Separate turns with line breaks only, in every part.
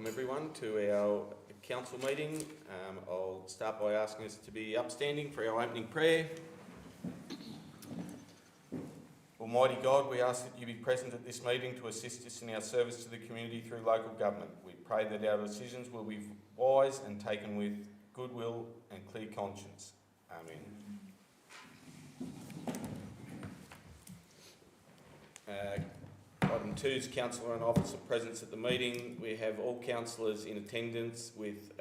welcome everyone to our council meeting. I'll start by asking us to be upstanding for our opening prayer. Almighty God, we ask that you be present at this meeting to assist us in our service to the community through local government. We pray that our decisions will be wise and taken with goodwill and clear conscience. Amen. Item 2 is councillor and officer presence at the meeting. We have all councillors in attendance with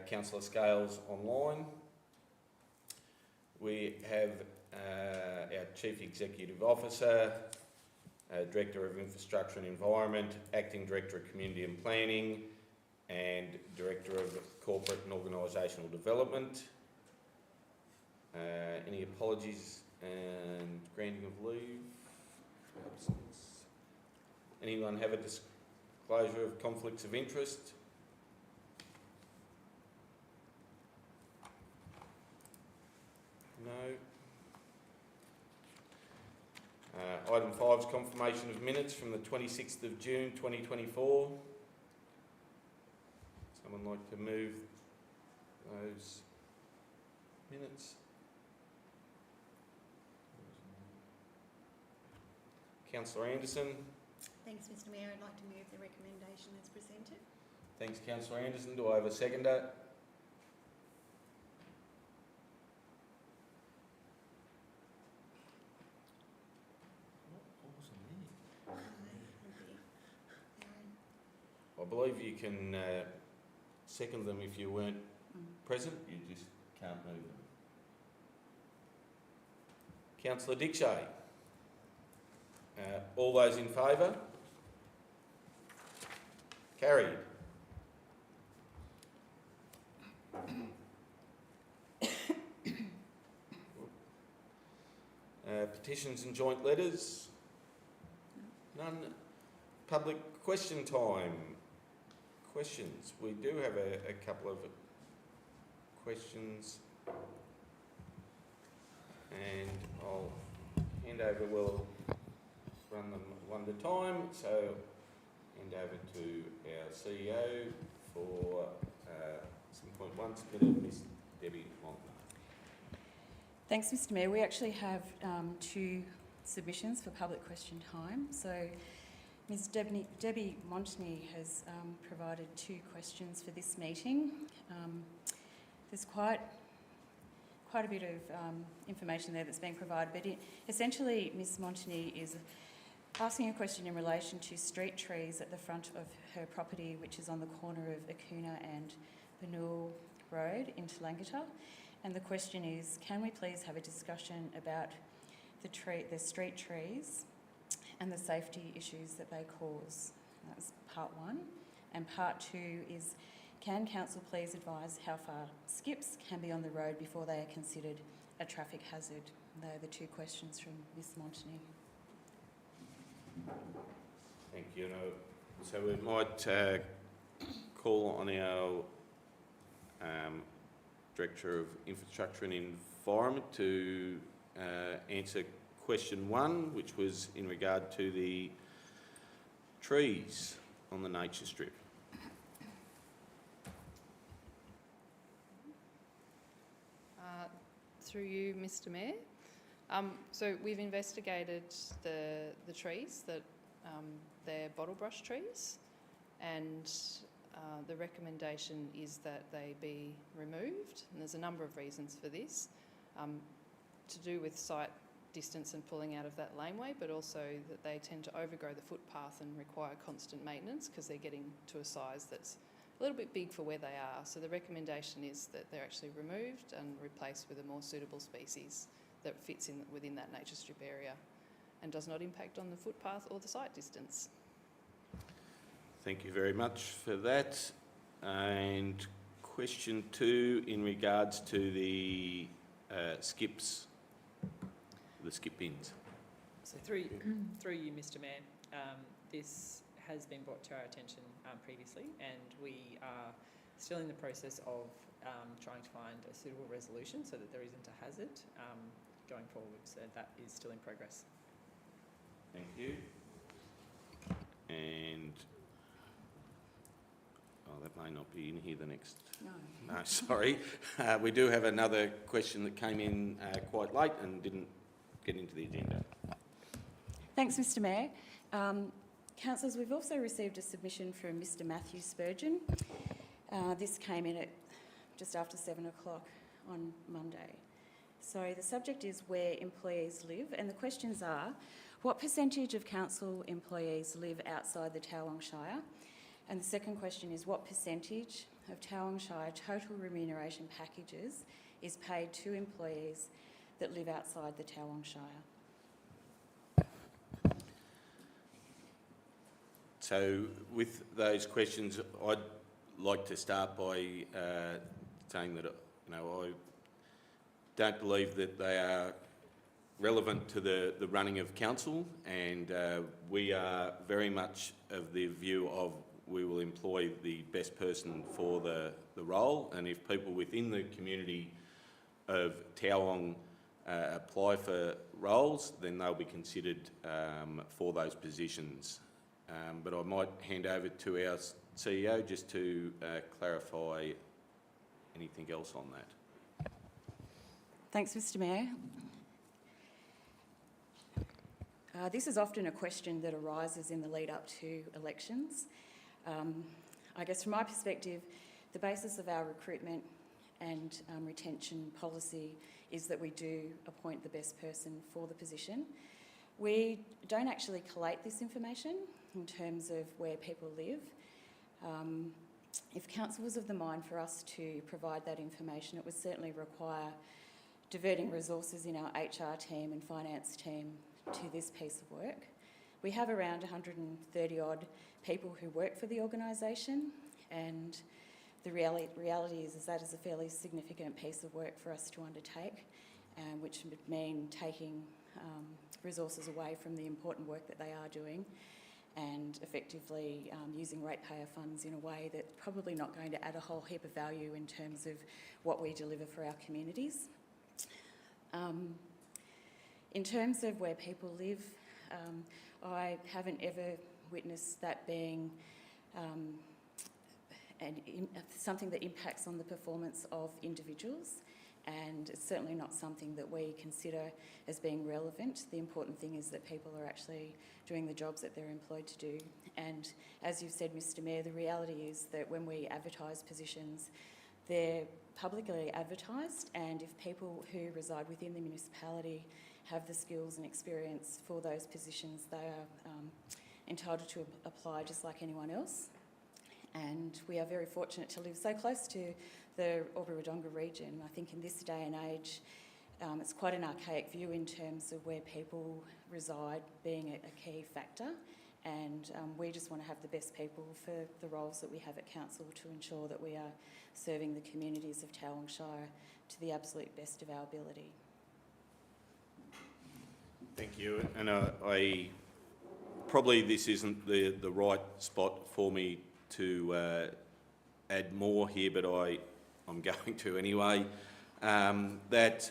Councillor Scales online. We have our Chief Executive Officer, Director of Infrastructure and Environment, Acting Director of Community and Planning, and Director of Corporate and Organisational Development. Any apologies and granting of leave for absence? Anyone have a disclosure of conflicts of interest? No. Item 5 is confirmation of minutes from the 26th of June 2024. Someone like to move those minutes? Councillor Anderson.
Thanks, Mr. Mayor. I'd like to move the recommendation as presented.
Thanks, Councillor Anderson. Do I have a seconder? I believe you can second them if you weren't present. You just can't move them. Councillor Dickshay. All those in favour? Carried. Petitions and joint letters? None. Public question time. Questions. We do have a couple of questions, and I'll hand over. We'll run them one at a time. So, hand over to our CEO for some point one, Miss Debbie Montney.
Thanks, Mr. Mayor. We actually have two submissions for public question time. So, Ms. Debbie Montney has provided two questions for this meeting. There's quite a bit of information there that's being provided, but essentially Ms. Montney is asking a question in relation to street trees at the front of her property, which is on the corner of Acuna and Benoul Road in Tallangatta. And the question is, can we please have a discussion about the street trees and the safety issues that they cause? That's part one. And part two is, can council please advise how far skips can be on the road before they are considered a traffic hazard? They're the two questions from Ms. Montney.
Thank you. So we might call on our Director of Infrastructure and Environment to answer question one, which was in regard to the trees on the nature strip.
Through you, Mr. Mayor. So we've investigated the trees that they're bottlebrush trees, and the recommendation is that they be removed. And there's a number of reasons for this, to do with site distance and pulling out of that laneway, but also that they tend to overgrow the footpath and require constant maintenance because they're getting to a size that's a little bit big for where they are. So the recommendation is that they're actually removed and replaced with a more suitable species that fits within that nature strip area and does not impact on the footpath or the site distance.
Thank you very much for that. And question two in regards to the skips, the skip bins.
So through you, Mr. Mayor, this has been brought to our attention previously, and we are still in the process of trying to find a suitable resolution so that there isn't a hazard going forward. So that is still in progress.
Thank you. And Oh, that may not be in here the next...
No.
No, sorry. We do have another question that came in quite late and didn't get into the agenda.
Thanks, Mr Mayor. Councillors, we've also received a submission from Mr Matthew Spurgeon. This came in at just after 7 o'clock on Monday. So the subject is where employees live, and the questions are, what percentage of council employees live outside the Tauranga Shire? And the second question is, what percentage of Tauranga Shire total remuneration packages is paid to employees that live outside the Tauranga Shire?
So with those questions, I'd like to start by saying that I don't believe that they are relevant to the running of council, and we are very much of the view of we will employ the best person for the role, and if people within the community of Tauranga apply for roles, then they'll be considered for those positions. But I might hand over to our CEO just to clarify anything else on that.
Thanks, Mr Mayor. This is often a question that arises in the lead up to elections. I guess from my perspective, the basis of our recruitment and retention policy is that we do appoint the best person for the position. We don't actually collate this information in terms of where people live. If council was of the mind for us to provide that information, it would certainly require diverting resources in our HR team and finance team to this piece of work. We have around 130 odd people who work for the organisation, and the reality is that is a fairly significant piece of work for us to undertake, which would mean taking resources away from the important work that they are doing and effectively using ratepayer funds in a way that's probably not going to add a whole heap of value in terms of what we deliver for our communities. In terms of where people live, I haven't ever witnessed that being something that impacts on the performance of individuals, and it's certainly not something that we consider as being relevant. The important thing is that people are actually doing the jobs that they're employed to do. And as you've said, Mr Mayor, the reality is that when we advertise positions, they're publicly advertised, and if people who reside within the municipality have the skills and experience for those positions, they are entitled to apply just like anyone else. And we are very fortunate to live so close to the Albury-Wodonga region. I think in this day and age, it's quite an archaic view in terms of where people reside being a key factor, and we just want to have the best people for the roles that we have at council to ensure that we are serving the communities of Tauranga Shire to the absolute best of our ability.
Thank you. And I probably this isn't the right spot for me to add more here, but I'm going to anyway. That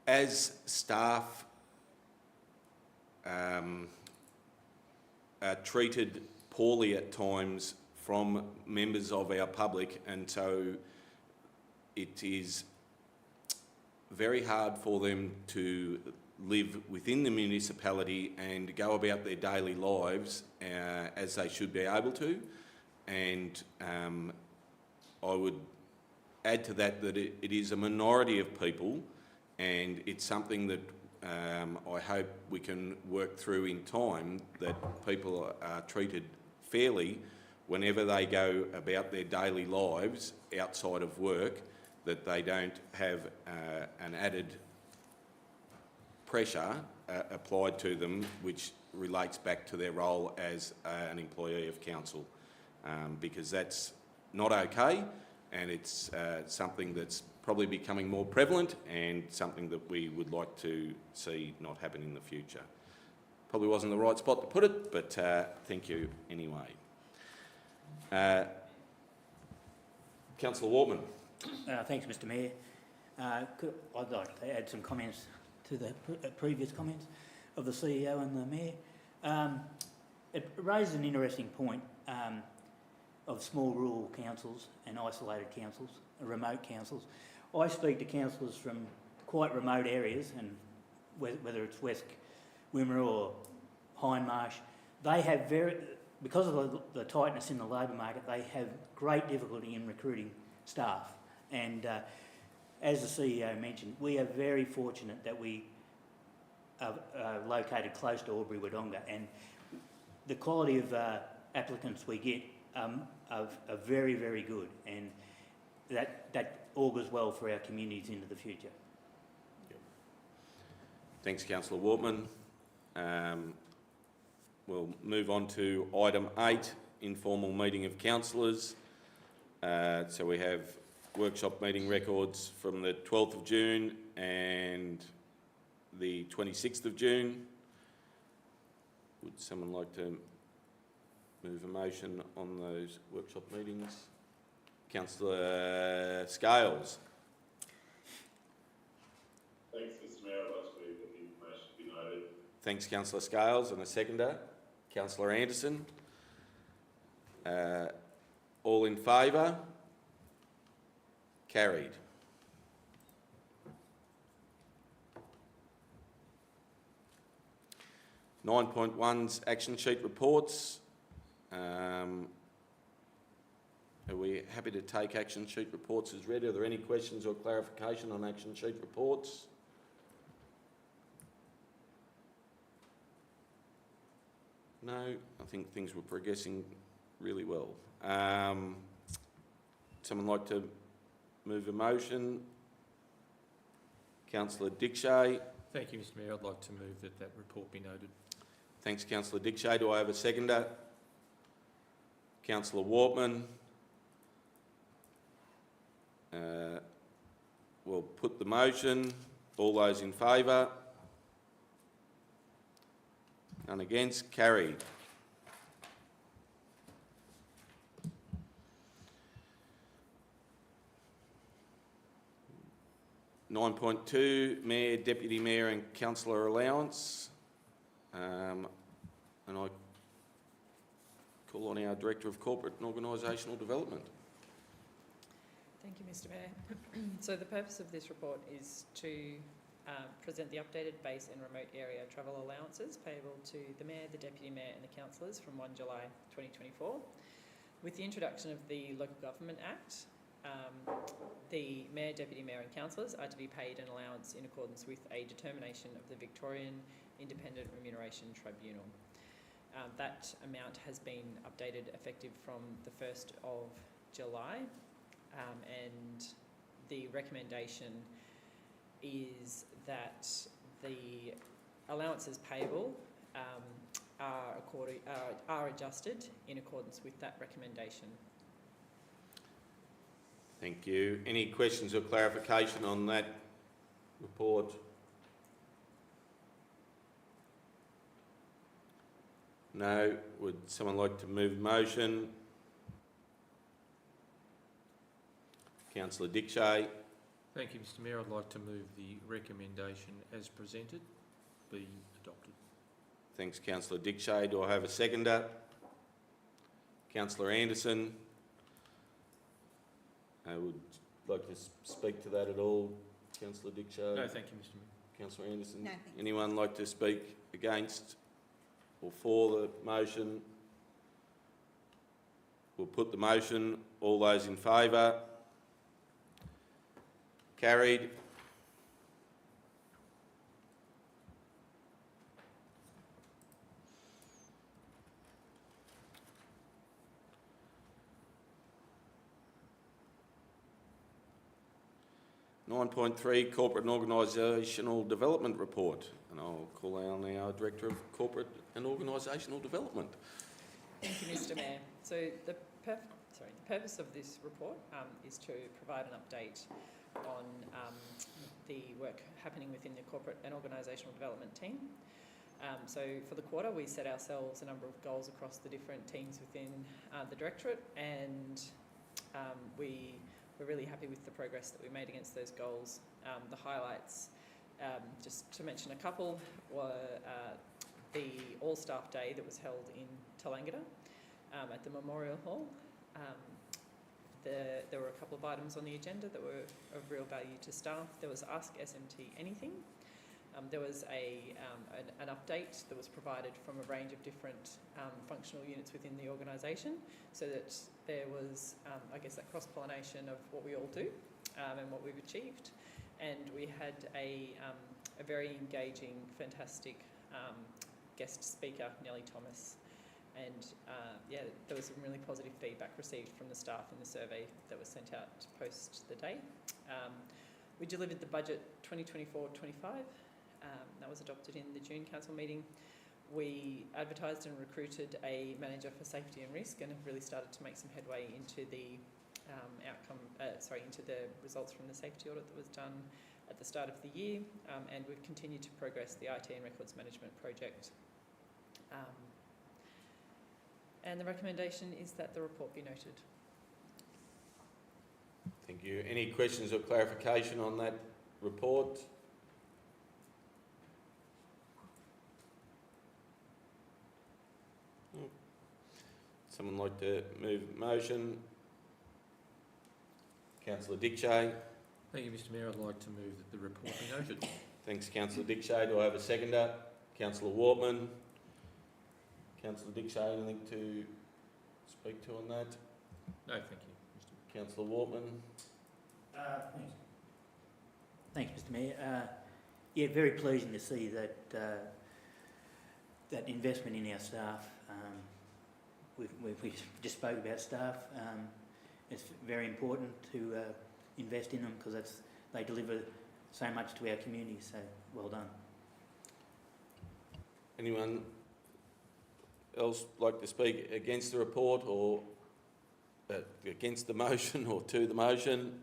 as staff are treated poorly at times from members of our public, and so it is very hard for them to live within the municipality and go about their daily lives as they should be able to. And I would add to that that it is a minority of people, and it's something that I hope we can work through in time, that people are treated fairly whenever they go about their daily lives outside of work, that they don't have an added pressure applied to them which relates back to their role as an employee of council, because that's not okay, and it's something that's probably becoming more prevalent and something that we would like to see not happen in the future. Probably wasn't the right spot to put it, but thank you anyway. Councillor Wortman.
Thanks, Mr Mayor. I'd like to add some comments to the previous comments of the CEO and the Mayor. it raises an interesting point of small rural councils and isolated councils, remote councils. I speak to councillors from quite remote areas, and whether it's West Wimmera or Hindmarsh, they have because of the tightness in the labour market, they have great difficulty in recruiting staff. And as the CEO mentioned, we are very fortunate that we are located close to Albury-Wodonga, and the quality of applicants we get are very, very good, and that augurs well for our communities into the future.
Thanks, Councillor Wortman. We'll move on to item 8, informal meeting of councillors. So we have workshop meeting records from the 12th of June and the 26th of June. Would someone like to move a motion on those workshop meetings? Councillor Scales.
Thanks, Mr Mayor. I'd like to move that the information be noted.
Thanks, Councillor Scales. And a seconder, Councillor Anderson. All in favour? Carried. Nine 9.1's action sheet reports. Are we happy to take action sheet reports as read? Are there any questions or clarification on action sheet reports? No, I think things were progressing really well. Someone like to move a motion? Councillor Dickshay.
Thank you, Mr Mayor. I'd like to move that that report be noted.
Thanks, Councillor Dickshay. Do I have a seconder? Councillor Wortman. We'll put the motion. All those in favour? None against? Carried. Nine 9.2, Mayor, Deputy Mayor and Councillor allowance. And I call on our Director of Corporate and Organisational Development.
Thank you, Mr Mayor. So the purpose of this report is to present the updated base and remote area travel allowances payable to the Mayor, the Deputy Mayor and the Councillors from 1 July 2024. With the introduction of the Local Government Act, the Mayor, Deputy Mayor and Councillors are to be paid an allowance in accordance with a determination of the Victorian Independent Remuneration Tribunal. That amount has been updated effective from the 1st of July, and the recommendation is that the allowances payable are adjusted in accordance with that recommendation.
Thank you. Any questions or clarification on that report? No. Would someone like to move a motion? Councillor Dickshay.
Thank you, Mr Mayor. I'd like to move the recommendation as presented be adopted.
Thanks, Councillor Dickshay. Do I have a seconder? Councillor Anderson. I would like to speak to that at all, Councillor Dickshay.
No, thank you, Mr Mayor.
Councillor Anderson.
No, thank you.
Anyone like to speak against or for the motion? We'll put the motion. All those in favour? Carried. Nine 9.3 Corporate and Organisational Development Report, and I'll call on our Director of Corporate and Organisational Development.
Thank you, Mr Mayor. So the purpose of this report is to provide an update on the work happening within the Corporate and Organisational Development team. So for the quarter, we set ourselves a number of goals across the different teams within the Directorate, and we're really happy with the progress that we made against those goals. The highlights, just to mention a couple, were the all-staff day that was held in Tallangatta at the Memorial Hall. There were a couple of items on the agenda that were of real value to staff. There was Ask SMT Anything. There was an update that was provided from a range of different functional units within the organisation, so that there was, I guess, that cross-pollination of what we all do and what we've achieved. And we had a very engaging, fantastic guest speaker, Nellie Thomas. And yeah, there was some really positive feedback received from the staff in the survey that was sent out post the day. We delivered the budget 2024-25. That was adopted in the June council meeting. We advertised and recruited a manager for safety and risk, and have really started to make some headway into the into the results from the safety audit that was done at the start of the year, and we've continued to progress the IT and records management project. And the recommendation is that the report be noted.
Thank you. Any questions or clarification on that report? Someone like to move the motion? Councillor Dickshay.
Thank you, Mr Mayor. I'd like to move that the report be noted.
Thanks, Councillor Dickshay. Do I have a seconder? Councillor Wortman. Councillor Dickshay, anything to speak to on that?
No, thank you, Mr Mayor.
Councillor Wortman.
Thanks, Mr Mayor. Yeah, very pleasing to see that that investment in our staff. We just spoke about staff. It's very important to invest in them, because they deliver so much to our community. So well done.
Anyone else like to speak against the report, or against the motion, or to the motion?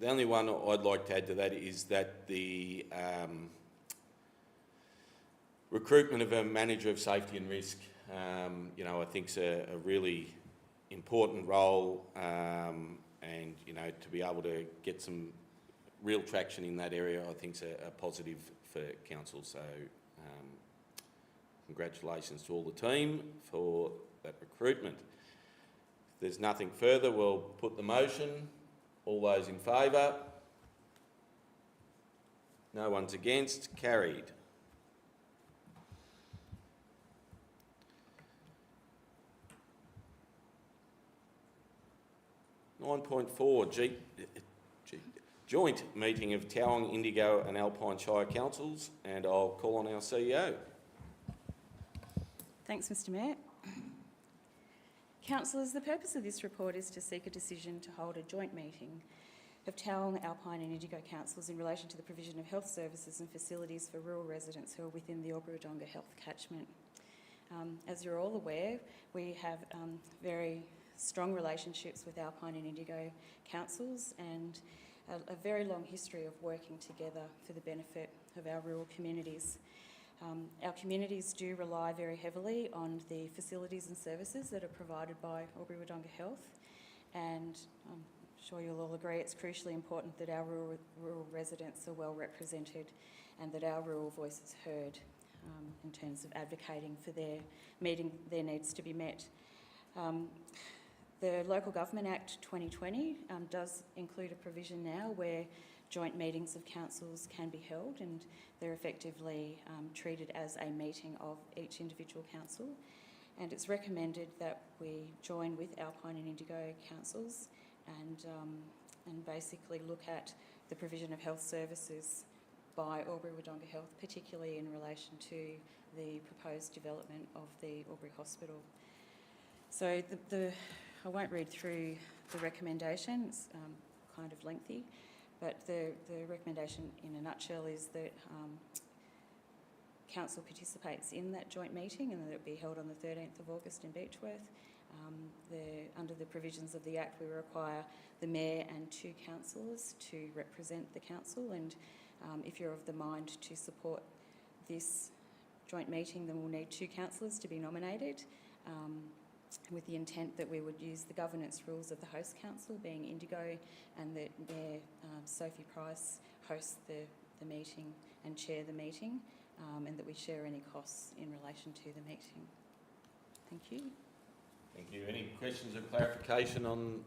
The only one I'd like to add to that is that the recruitment of a manager of safety and risk, you know, I think is a really important role, and, you know, to be able to get some real traction in that area, I think is a positive for council. So congratulations to all the team for that recruitment. If there's nothing further, we'll put the motion. All those in favour? No one's against? Carried. Joint meeting of Towong, Indigo and Alpine Shire Councils, and I'll call on our CEO.
Thanks, Mr Mayor. Councillors, the purpose of this report is to seek a decision to hold a joint meeting of Towong, Alpine and Indigo councils in relation to the provision of health services and facilities for rural residents who are within the Albury-Wodonga health catchment. As you're all aware, we have very strong relationships with Alpine and Indigo councils, and a very long history of working together for the benefit of our rural communities. Our communities do rely very heavily on the facilities and services that are provided by Albury-Wodonga Health, and I'm sure you'll all agree it's crucially important that our rural residents are well represented and that our rural voice is heard in terms of advocating for meeting their needs to be met. The Local Government Act 2020 does include a provision now where joint meetings of councils can be held, and they're effectively treated as a meeting of each individual council. And it's recommended that we join with Alpine and Indigo councils and basically look at the provision of health services by Albury-Wodonga Health, particularly in relation to the proposed development of the Albury Hospital. So I won't read through the recommendation, it's kind of lengthy, but the recommendation in a nutshell is that Council participates in that joint meeting and that it be held on the 13th of August in Beechworth. Under the provisions of the Act, we require the Mayor and 2 councillors to represent the council, and if you're of the mind to support this joint meeting, then we'll need 2 councillors to be nominated. with the intent that we would use the governance rules of the host council, being Indigo, and that Mayor Sophie Price hosts the meeting and chair the meeting, and that we share any costs in relation to the meeting. Thank you.
Thank you. Any questions or clarification on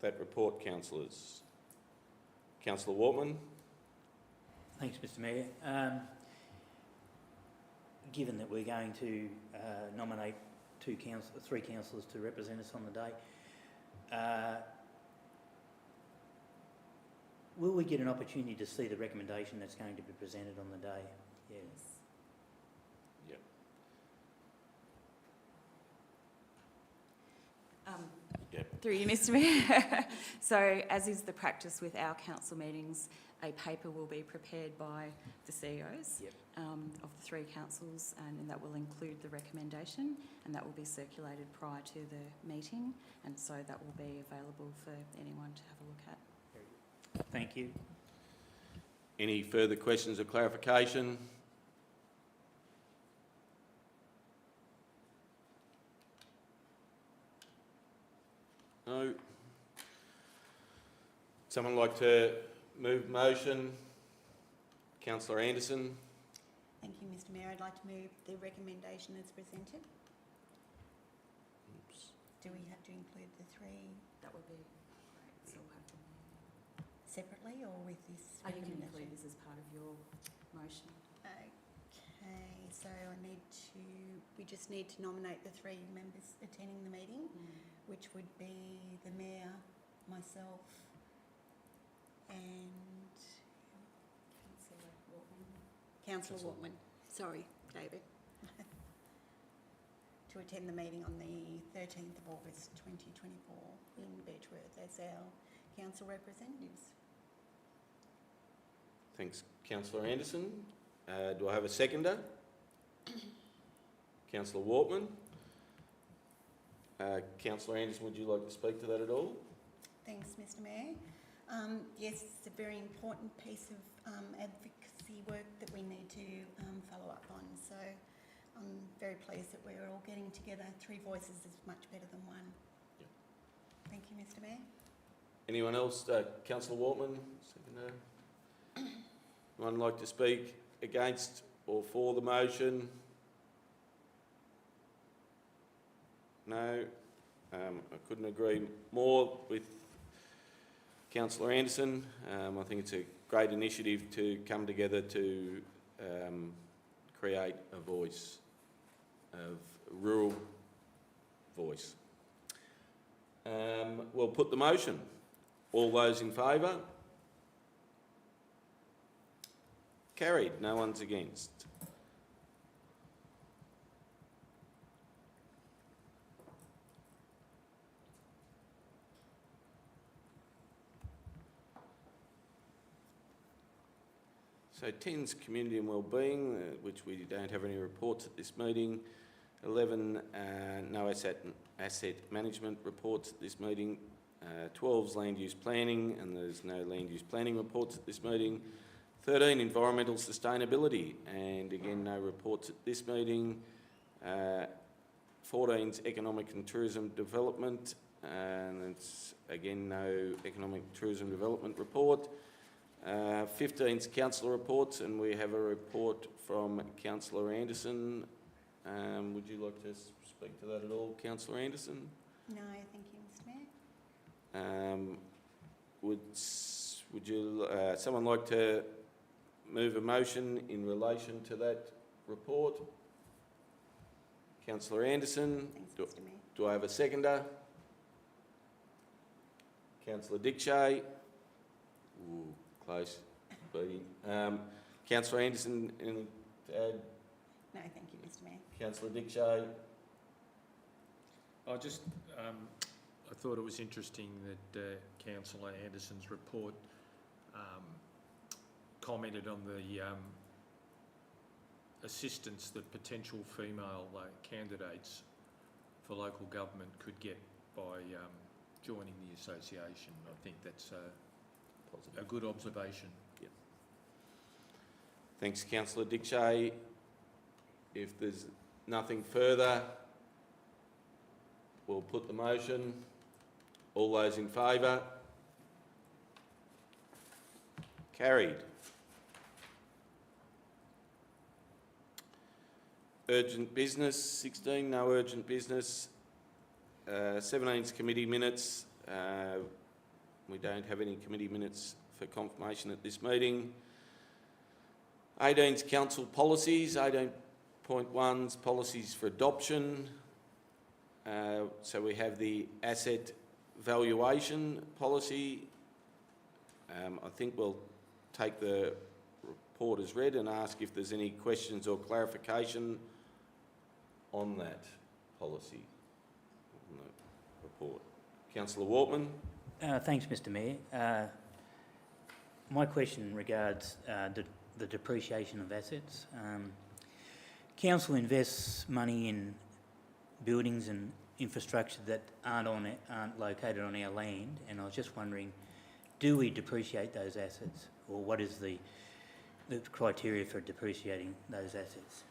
that report, councillors? Councillor Wortman?
Thanks, Mr Mayor. Given that we're going to nominate three councillors to represent us on the day, will we get an opportunity to see the recommendation that's going to be presented on the day? Yes.
Yep. Yep.
Through you, Mr Mayor. So, as is the practice with our council meetings, a paper will be prepared by the CEOs
Yep.
of the three councils, and that will include the recommendation, and that will be circulated prior to the meeting, and so that will be available for anyone to have a look at.
Thank you.
Any further questions or clarification? No. Someone like to move motion? Councillor Anderson.
Thank you, Mr Mayor. I'd like to move the recommendation as presented.
Oops.
Do we have to include the three
That would be great. So we'll have them.
separately or with this
You can
recommendation?
include this as part of your motion.
Okay, so we just need to nominate the three members attending the meeting, which would be the Mayor, myself, and
Councillor Wortman.
Councillor Wortman. Sorry, David. To attend the meeting on the 13th of August 2024 in Beechworth as our council representatives.
Thanks, Councillor Anderson. Do I have a seconder? Councillor Wortman. Councillor Anderson, would you like to speak to that at all?
Thanks, Mr Mayor. Yes, it's a very important piece of advocacy work that we need to follow up on. So I'm very pleased that we're all getting together. Three voices is much better than one.
Yep.
Thank you, Mr Mayor.
Anyone else? Councillor Wortman, seconder. Anyone like to speak against or for the motion? No. I couldn't agree more with Councillor Anderson. I think it's a great initiative to come together to create a voice, of rural voice. We'll put the motion. All those in favour? Carried. No one's against. So 10's community and wellbeing, which we don't have any reports at this meeting. 11, no asset management reports at this meeting. 12's land use planning, and there's no land use planning reports at this meeting. 13, environmental sustainability, and again no reports at this meeting. 14's economic and tourism development, and it's again no economic tourism development report. 15's councillor reports, and we have a report from Councillor Anderson. Would you like to speak to that at all, Councillor Anderson?
No, thank you, Mr Mayor.
Would you someone like to move a motion in relation to that report? Councillor Anderson.
Thanks, Mr Mayor.
Do I have a seconder? Councillor Dickshay. Ooh, close. Councillor Anderson, anything to add?
No, thank you, Mr Mayor.
Councillor Dickshay.
I thought it was interesting that Councillor Anderson's report commented on the assistance that potential female candidates for local government could get by joining the association. I think that's a good observation.
Yep. Thanks, Councillor Dickshay. If there's nothing further, we'll put the motion. All those in favour? Carried. Urgent business, 16, no urgent business. 17's committee minutes. We don't have any committee minutes for confirmation at this meeting. 18's council policies. 18.1's policies for adoption. So we have the asset valuation policy. I think we'll take the report as read and ask if there's any questions or clarification on that policy, on the report. Councillor Wortman.
Thanks, Mr Mayor. My question regards the depreciation of assets. Council invests money in buildings and infrastructure that aren't located on our land, and I was just wondering, do we depreciate those assets, or what is the criteria for depreciating those assets?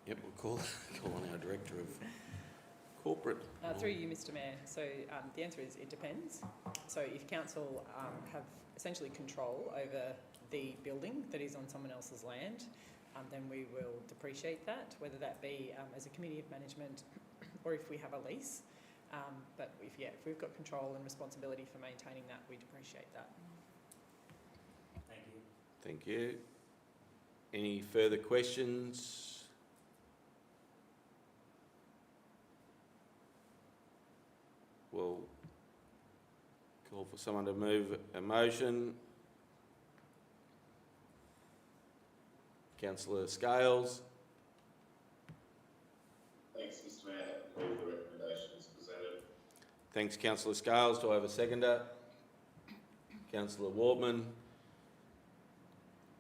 Yep, we'll call on our Director of Corporate.
Through you, Mr Mayor. So the answer is it depends. So if council have essentially control over the building that is on someone else's land, then we will depreciate that, whether that be as a committee of management or if we have a lease. But if we've got control and responsibility for maintaining that, we depreciate that.
Thank you.
Thank you. Any further questions? We'll call for someone to move a motion. Councillor Scales.
Thanks, Mr Mayor. Move the recommendation as presented.
Thanks, Councillor Scales. Do I have a seconder? Councillor Wortman.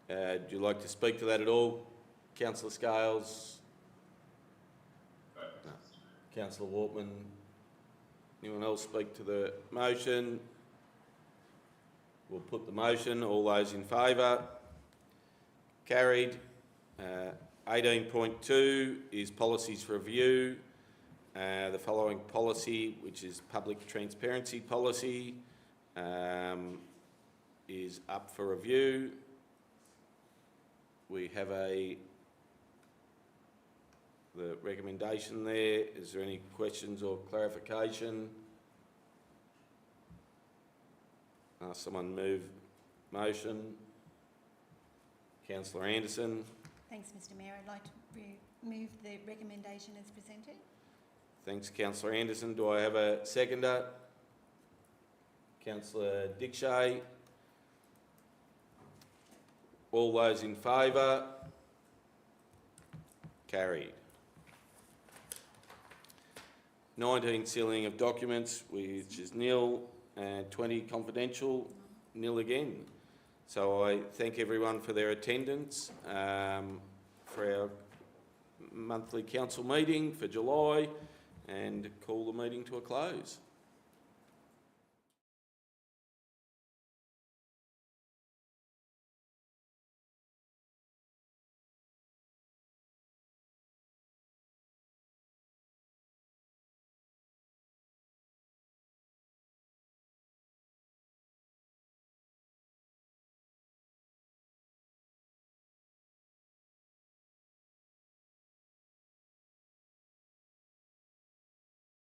Would you like to speak to that at all? Councillor Scales? No. Councillor Wortman. Anyone else speak to the motion? We'll put the motion. All those in favour? Carried. 18.2 is policies for review. The following policy, which is public transparency policy, is up for review. We have the recommendation there. Is there any questions or clarification? Someone move motion. Councillor Anderson.
Thanks, Mr Mayor. I'd like to move the recommendation as presented.
Thanks, Councillor Anderson. Do I have a seconder? Councillor Dickshay. All those in favour? Carried. 19, sealing of documents, which is nil, and 20, confidential, nil again. So I thank everyone for their attendance for our monthly council meeting for July, and call the meeting to a close.